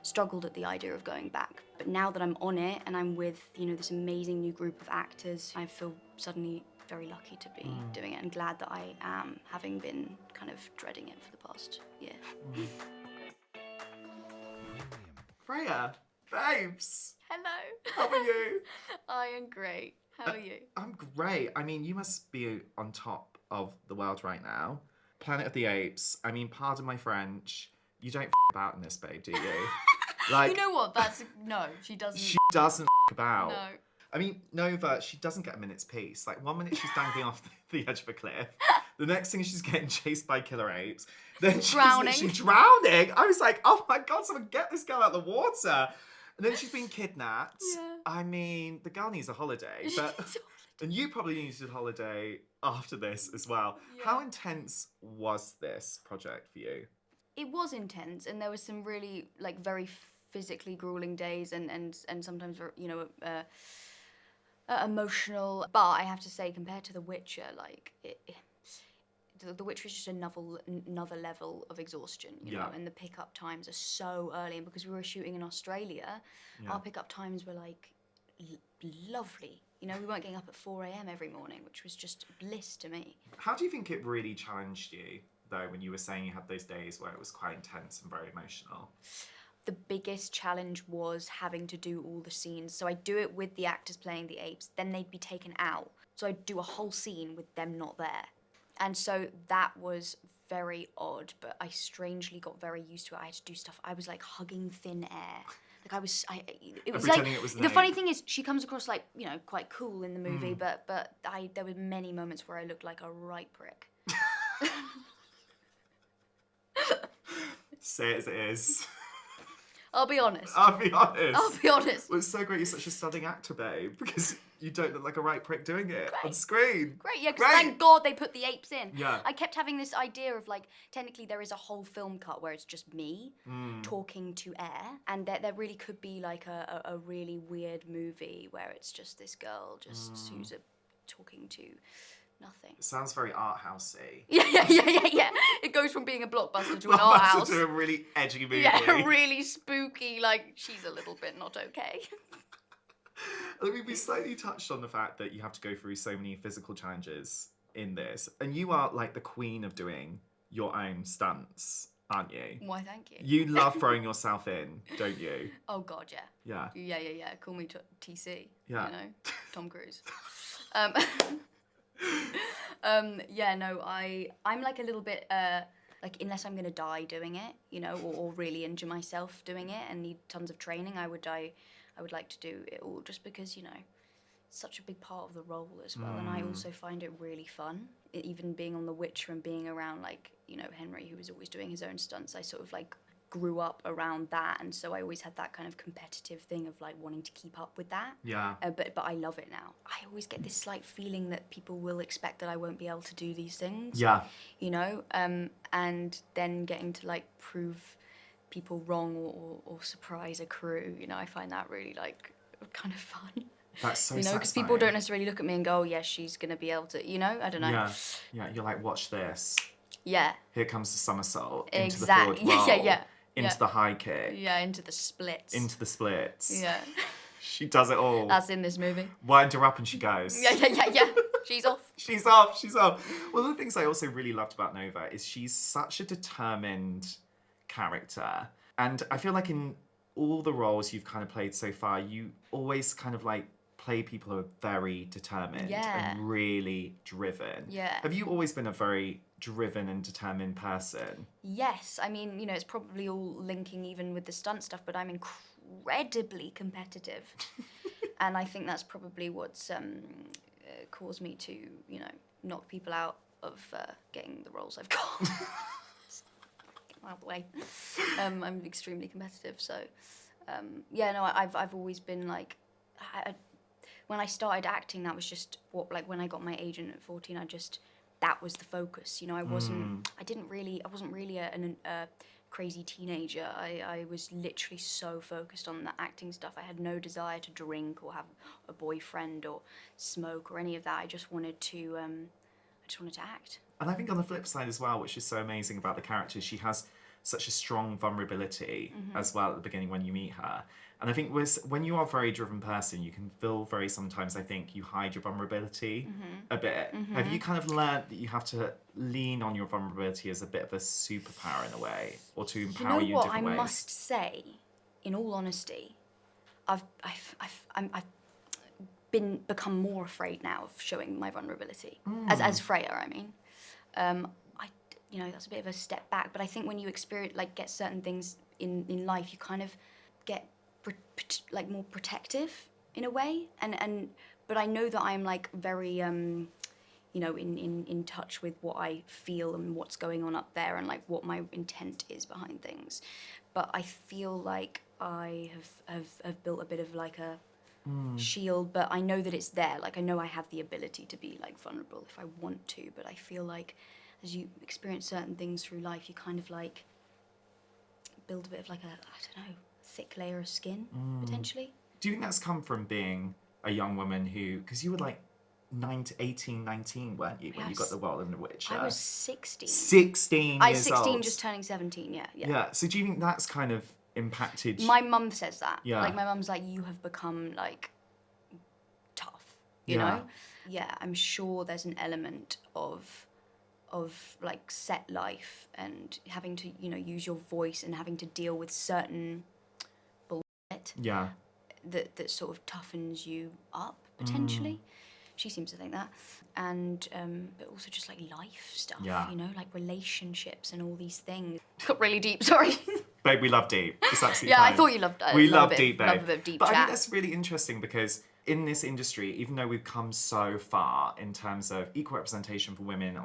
struggled at the idea of going back. But now that I'm on it and I'm with, this amazing new group of actors, I feel suddenly very lucky to be doing it and glad that I am, having been kind of dreading it for the past year. Freya, babes. Hello. How are you? I am great. How are you? I'm great. I mean, you must be on top of the world right now. Planet of the Apes. I mean, pardon my French. You don't about in this, babe, do you? You know what? No, she doesn't. She doesn't about. No. I mean, Nova, she doesn't get a minute's peace. Like, 1 minute she's dangling off the edge of a cliff. The next thing she's getting chased by killer apes. Then she's literally drowning. I was like, oh my God, someone get this girl out of the water. And then she's been kidnapped. Yeah. I mean, the girl needs a holiday. And you probably needed a holiday after this as well. Yeah. How intense was this project for you? It was intense, and there was some really, very physically grueling days and sometimes, emotional. But I have to say, compared to The Witcher, The Witcher is just another level of exhaustion, you know, and the pickup times are so early. And because we were shooting in Australia, our pickup times were lovely. You know, we weren't getting up at 4 a.m. every morning, which was just bliss to me. How do you think it really challenged you, though, when you were saying you had those days where it was quite intense and very emotional? The biggest challenge was having to do all the scenes. So I'd do it with the actors playing the apes, then they'd be taken out. So I'd do a whole scene with them not there. And so that was very odd, but I strangely got very used to it. I had to do stuff. I was hugging thin air. It was pretending it was the funny thing is, she comes across quite cool in the movie, but there were many moments where I looked like a right prick. Say it as it is. I'll be honest. I'll be honest. Well, it's so great you're such a stunning actor, babe, because you don't look like a right prick doing it on screen. Great, yeah, because thank God they put the apes in. Yeah. I kept having this idea of technically there is a whole film cut where it's just me talking to air, and there really could be a really weird movie where it's just this girl who's talking to nothing. It sounds very art housey. Yeah. It goes from being a blockbuster to an art house. To a really edgy movie. Yeah, really spooky, she's a little bit not okay. I mean, we slightly touched on the fact that you have to go through so many physical challenges in this, and you are the queen of doing your own stunts, aren't you? Why, thank you. You love throwing yourself in, don't you? Oh God, yeah. Yeah. Call me TC. Yeah. You know, Tom Cruise. I'm a little bit unless I'm gonna die doing it, you know, or really injure myself doing it and need tons of training, I would like to do it all just because, you know, it's such a big part of the role as well. And I also find it really fun. Even being on The Witcher and being around Henry, who was always doing his own stunts, I sort of grew up around that, and so I always had that kind of competitive thing of wanting to keep up with that. Yeah. But I love it now. I always get this slight feeling that people will expect that I won't be able to do these things. Yeah. You know, and then getting to prove people wrong or surprise a crew. You know, I find that really kind of fun. That's so you know, because people don't necessarily look at me and go, "Oh, yes, she's gonna be able to." You know, I don't know. Yeah. You're watch this. Yeah. Here comes the somersault exactly. into the forward roll. Yeah. Into the high kick. Yeah, into the splits. Yeah. She does it all. That's in this movie. Wind her up and she goes. Yeah. She's off. She's off. One of the things I also really loved about Nova is she's such a determined character. And I feel in all the roles you've kind of played so far, you always kind of play people who are very determined and really driven. Yeah. Have you always been a very driven and determined person? Yes. I mean, you know, it's probably all linking even with the stunt stuff, but I'm incredibly competitive. And I think that's probably what's caused me to, you know, knock people out of getting the roles I've got. Get out of the way. I'm extremely competitive, so I've always been when I started acting, that was just when I got my agent at 14, that was the focus. You know, I wasn't really a crazy teenager. I was literally so focused on the acting stuff. I had no desire to drink or have a boyfriend or smoke or any of that. I just wanted to act. And I think on the flip side as well, which is so amazing about the character, she has such a strong vulnerability as well at the beginning when you meet her. And I think when you are a very driven person, you can feel very sometimes, I think, you hide your vulnerability a bit. Have you kind of learned that you have to lean on your vulnerability as a bit of a superpower in a way, or to empower you in different ways? I must say, in all honesty, I've become more afraid now of showing my vulnerability. As Freya, I mean. That's a bit of a step back, but I think when you get certain things in life, you kind of get more protective in a way, but I know that I'm like very in touch with what I feel and what's going on up there and like what my intent is behind things. But I feel like I have built a bit of like a shield, but I know that it's there. Like I know I have the ability to be like vulnerable if I want to, but I feel like as you experience certain things through life, you kind of like build a bit of like thick layer of skin, potentially. Do you think that's come from being a young woman because you were like 19, 19, weren't you, when you got the role in The Witcher? I was 16. 16 I was years 16, old. just turning 17, yeah. Yeah, so do you think that's kind of impacted... My mum says that. Yeah. Like, my mum's like, you have become, like, tough, you know? Yeah, I'm sure there's an element of like set life and having to use your voice and having to deal with certain bullshit that sort of toughens you up potentially. She seems to think that. And but also just like life stuff, like relationships and all these things. Got really deep, sorry. Babe, we love deep. It's absolutely fine. I thought you loved we love deep, babe. Love a bit of deep but chat. I think that's really interesting because in this industry, even though we've come so far in terms of equal representation for women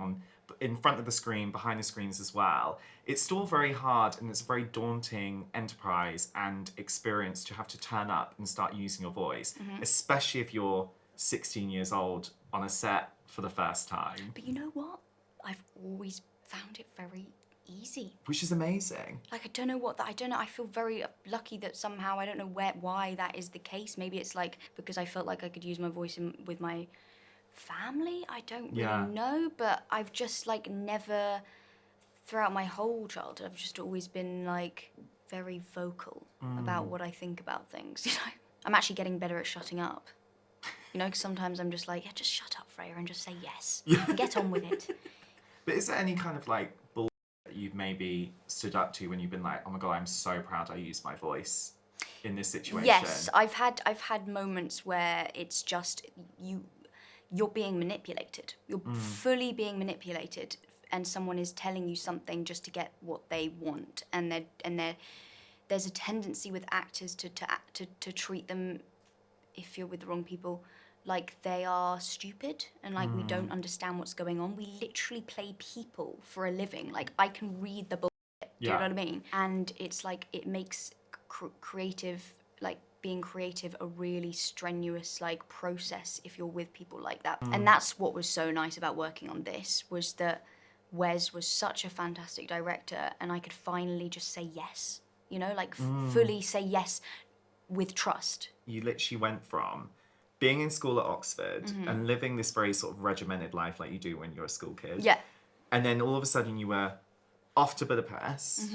in front of the screen, behind the screens as well, it's still very hard and it's a very daunting enterprise and experience to have to turn up and start using your voice, especially if you're 16 years old on a set for the first time. But you know what? I've always found it very easy. Which is amazing. Like, I feel very lucky that somehow, I don't know why that is the case. Maybe it's like because I felt like I could use my voice with my family. I don't really know, but I've just like never, throughout my whole childhood, I've just always been like very vocal about what I think about things. I'm actually getting better at shutting up. Because sometimes I'm just like, just shut up, Freya, and just say yes. And get on with it. But is there any kind of like bull that you've maybe stood up to when you've been like, oh my God, I'm so proud I used my voice in this situation? Yes, I've had moments where it's just you're being manipulated. You're fully being manipulated, and someone is telling you something just to get what they want, and there's a tendency with actors to treat them, if you're with the wrong people, like they are stupid and like we don't understand what's going on. We literally play people for a living. Like I can read the bullshit. Do you know what I mean? And it's like it makes being creative a really strenuous like process if you're with people like that. And that's what was so nice about working on this, was that Wes was such a fantastic director and I could finally just say yes. Fully say yes with trust. You literally went from being in school at Oxford and living this very sort of regimented life like you do when you're a school kid. Yeah. And then all of a sudden you were off to Budapest.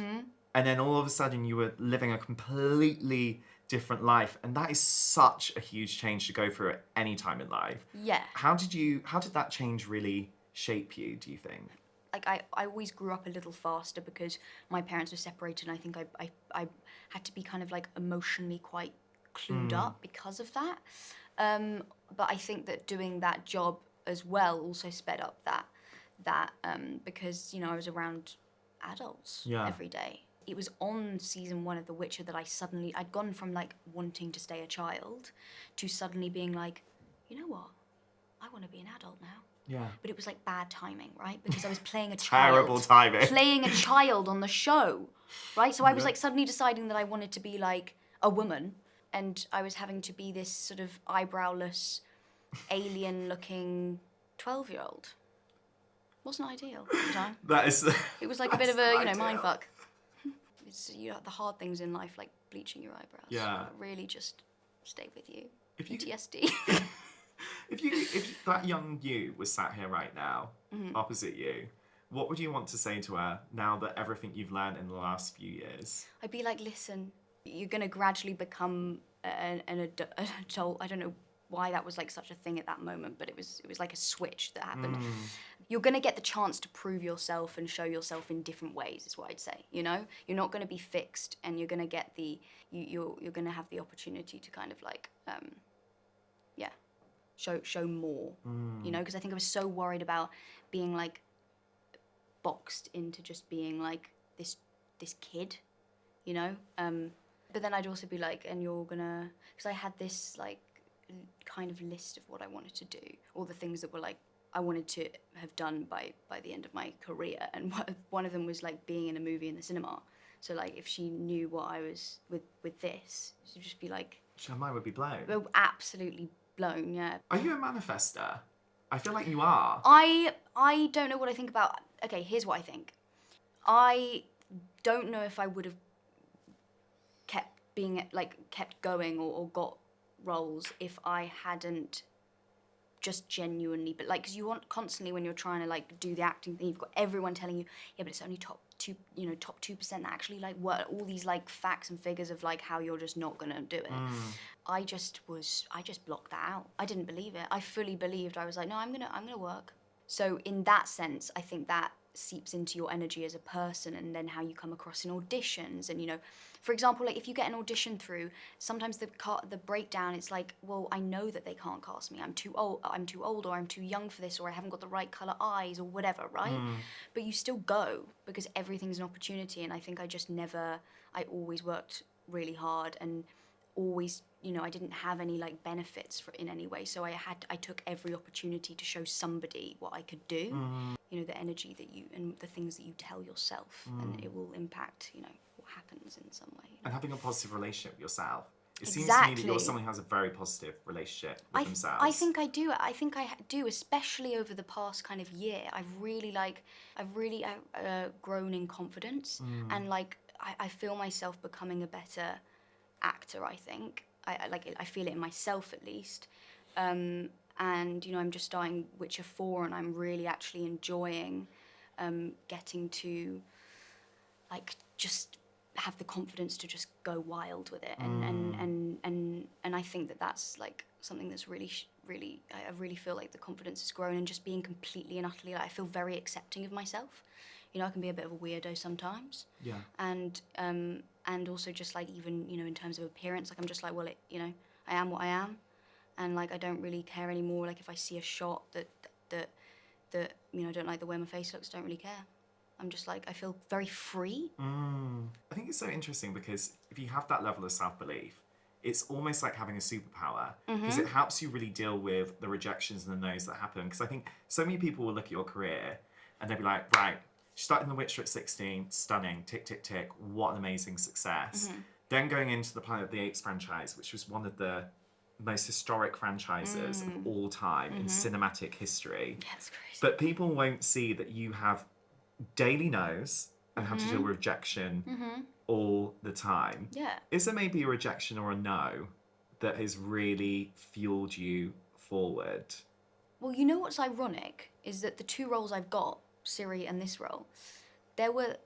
And then all of a sudden you were living a completely different life. And that is such a huge change to go through at any time in life. Yeah. How did that change really shape you, do you think? Like I always grew up a little faster because my parents were separated, and I think I had to be kind of like emotionally quite clued up because of that. But I think that doing that job as well also sped up that because I was around adults every day. It was on season 1 of The Witcher that I'd gone from like wanting to stay a child to suddenly being like, you know what, I want to be an adult now. Yeah. But it was like bad timing, right? Because I was playing a child. Terrible timing. Playing a child on the show, right? So I was like suddenly deciding that I wanted to be like a woman, and I was having to be this sort of eyebrowless, alien-looking 12-year-old. Wasn't ideal at the time. It was like a bit of a mindfuck. It's the hard things in life, like bleaching your eyebrows. Yeah. Really just stay with you. If PTSD. If that young you was sat here right now, opposite you, What would you want to say to her now that everything you've learned in the last few years? I'd be like, listen, you're going to gradually become an adult. I don't know why that was like such a thing at that moment, but it was like a switch that happened. You're going to get the chance to prove yourself and show yourself in different ways, is what I'd say. You know, you're not going to be fixed, and you're going to get you're going to have the opportunity to kind of like show more. You know, because I think I was so worried about being like boxed into just being like this kid, you know. But then I'd also be like, and you're gonna, because I had this like kind of list of what I wanted to do, all the things that were like I wanted to have done by the end of my career, and one of them was like being in a movie in the cinema. So like if she knew what I was with this, she'd just be like, Her mind would be blown. Absolutely blown. Yeah. Are you a manifester? I feel like you are. I don't know what I think about. Okay, here's what I think. I don't know if I would have kept going or got roles if I hadn't just genuinely, but like, because you want constantly when you're trying to like do the acting thing, you've got everyone telling you, yeah, but it's only top 2% that actually like work, all these like facts and figures of like how you're just not gonna do it. I just blocked that out. I didn't believe it. I fully believed. I was like, no, I'm gonna work. So in that sense, I think that seeps into your energy as a person, and then how you come across in auditions. And you know, for example, like if you get an audition through, sometimes the breakdown, it's like, well, I know that they can't cast me. I'm too old, or I'm too young for this, or I haven't got the right color eyes, or whatever, right? But you still go because everything's an opportunity. And I think I always worked really hard, and always, you know, I didn't have any like benefits in any way, so I took every opportunity to show somebody what I could do. You know, the energy that you, and the things that you tell yourself, and it will impact, you know, what happens in some way. You know? And having a positive relationship with yourself. It Exactly. seems to me that you're someone who has a very positive relationship with themselves. I think I do. I think I do, especially over the past kind of year. I've really grown in confidence, and like I feel myself becoming a better actor. I think I feel it in myself at least. And you know, I'm just starting Witcher 4, and I'm really actually enjoying getting to like just have the confidence to just go wild with it, and I think that's like something that's really I really feel like the confidence has grown, and just being completely and utterly, like, I feel very accepting of myself. You know, I can be a bit of a weirdo sometimes. Yeah. And also just like, even, you know, in terms of appearance, like I'm just like, well, you know, I am what I am. And like, I don't really care anymore. Like if I see a shot that you know, I don't like the way my face looks, don't really care. I'm just like, I feel very free. I think it's so interesting because if you have that level of self-belief, it's almost like having a superpower, because it helps you really deal with the rejections and the no's that happen. Because I think so many people will look at your career and they'll be like, right, she started in The Witcher at 16, stunning, tick, tick, tick, what an amazing success. Then going into the Planet of the Apes franchise, which was one of the most historic franchises of all time in cinematic history. That's crazy. But people won't see that you have daily no's and have to deal with rejection all the time. Yeah. Is there maybe a rejection or a no that has really fueled you forward? Well, you know what's ironic is that the two roles I've got, Ciri and this role, there were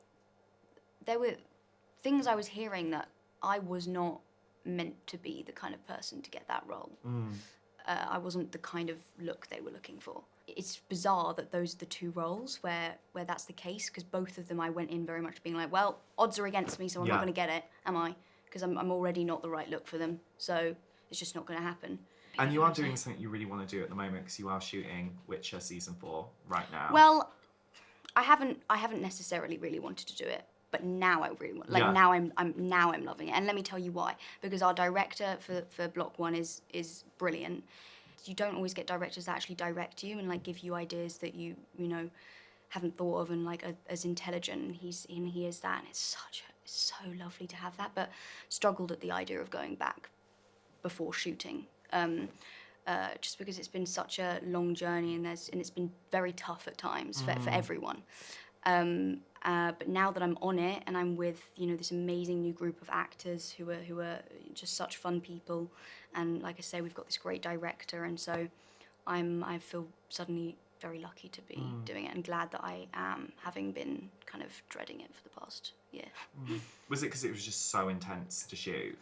things I was hearing that I was not meant to be the kind of person to get that role. I wasn't the kind of look they were looking for. It's bizarre that those are the two roles where that's the case, because both of them I went in very much being like, well, odds are against me, so I'm not going to get it, am I? Because I'm already not the right look for them, so it's just not going to happen. And you are doing something you really want to do at the moment, because you are shooting Witcher season 4 right now. Well, I haven't necessarily really wanted to do it, but now I really want. Like now I'm loving it, and let me tell you why. Because our director for Block 1 is brilliant. You don't always get directors that actually direct you and like give you ideas that you know haven't thought of, and like as intelligent. And he is that, and it's so lovely to have that. But struggled at the idea of going back before shooting. Just because it's been such a long journey, and it's been very tough at times for everyone. But now that I'm on it, and I'm with, you know, this amazing new group of actors who are just such fun people, and like I say, we've got this great director, and so I feel suddenly very lucky to be doing it and glad that I am, having been kind of dreading it for the past year. Was it because it was just so intense to shoot?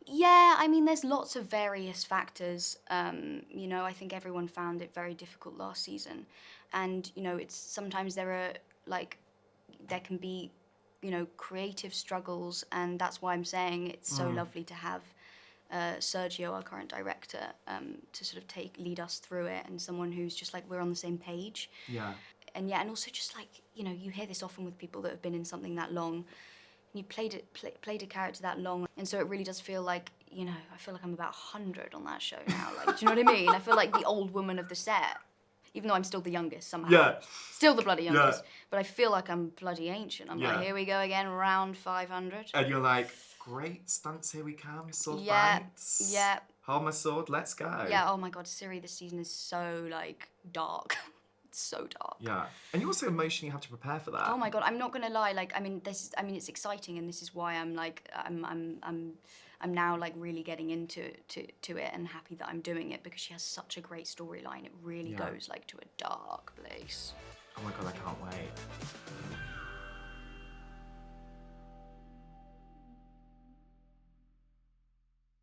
Yeah, I mean, there's lots of various factors. You know, I think everyone found it very difficult last season. And, you know, it's sometimes there can be, you know, creative struggles. And that's why I'm saying it's so lovely to have Sergio, our current director, to sort of lead us through it, and someone who's just like, we're on the same page. Yeah. And yeah, and also just like, you know, you hear this often with people that have been in something that long. You played a character that long, and so it really does feel like, you know, I feel like I'm about 100 on that show now. Like, do you know what I mean? I feel like the old woman of the set, even though I'm still the youngest somehow. Yeah. Still the bloody youngest. Yeah. But I feel like I'm bloody ancient. I'm like, here we go again, round 500. And you're like, great stunts, here we come, sword Yeah, fights. yeah. Hold my sword, let's go. Yeah. Oh my God, Ciri this season is so like dark. So dark. Yeah, and you also emotionally have to prepare for that. Oh my God, I'm not gonna lie. Like, I mean, it's exciting, and this is why I'm like, I'm now like really getting into it and happy that I'm doing it, because she has such a great storyline. It really goes like to a dark place. Oh my God, I can't wait.